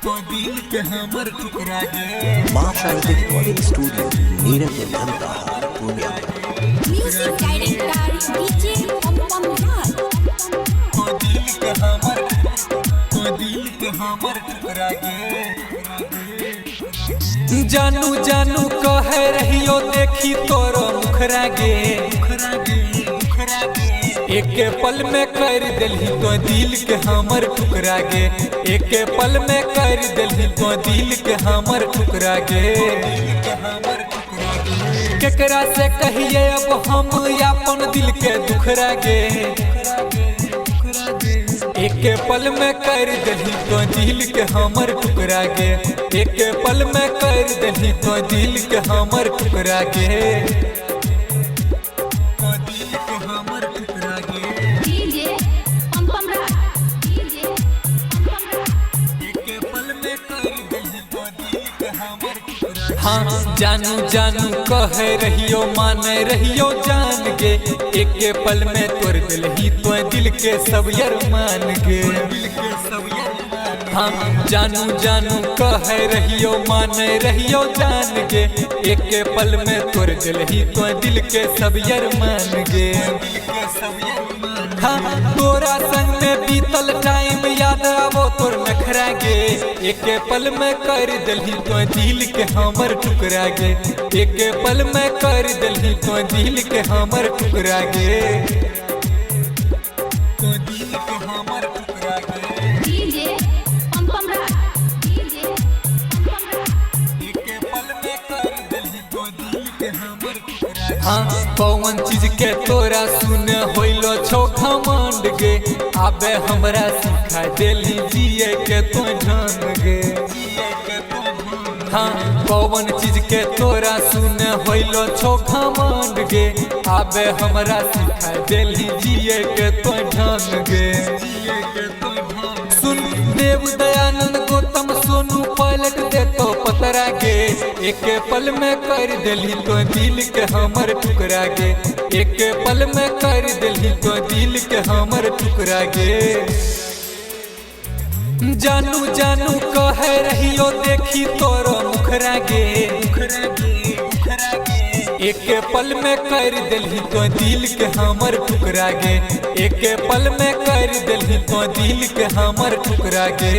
तो दिल के हमर टुकड़ा गे माँ शारदा रिकॉर्डिंग स्टूडियो नीरज धंधा Pune. Music director DJ Pom Raj. तो दिल के हमर टुकड़ा गे जानू जानू कहे रहियो देखी तोरो मुखरा गे एक पल में कर दिलही तो दिल के हमर टुकड़ा गे एक पल में कर दिलही तो दिल के हमर टुकड़ा गे केकरा से कहिए अब हम अपन दिल के दुखरा गे एक पल में कर दिलही तो दिल के हमर टुकड़ा गे एक पल में कर दिलही तो दिल के हमर टुकड़ा गे DJ Pom Raj. DJ Pom Raj. हाँ जानू जानू कहे रहियो माने रहियो जान गे एक पल में तोड़ दिलही तो दिल के सब यार मान गे हाँ जानू जानू कहे रहियो माने रहियो जान गे एक पल में तोड़ दिलही तो दिल के सब यार मान गे हाँ तोरा संग में बीतल टाइम याद आवो तोर नखरा गे एक पल में कर दिलही तो दिल के हमर टुकड़ा गे एक पल में कर दिलही तो दिल के हमर टुकड़ा गे DJ Pom Raj. DJ Pom Raj. हाँ कौन चीज के तोरा सुन होइलो छो घमंड गे आबे हमरा सिखा देली जिए के तो ढंग गे हाँ कौन चीज के तोरा सुन होइलो छो घमंड गे आबे हमरा सिखा देली जिए के तो ढंग गे सुन देव दयानंद गौतम सोनू पलट दे तो पतरा गे एक पल में कर दिलही तो दिल के हमर टुकड़ा गे एक पल में कर दिलही तो दिल के हमर टुकड़ा गे जानू जानू कहे रहियो देखी तोरो मुखरा गे एक पल में कर दिलही तो दिल के हमर टुकड़ा गे एक पल में कर दिलही तो दिल के हमर टुकड़ा गे।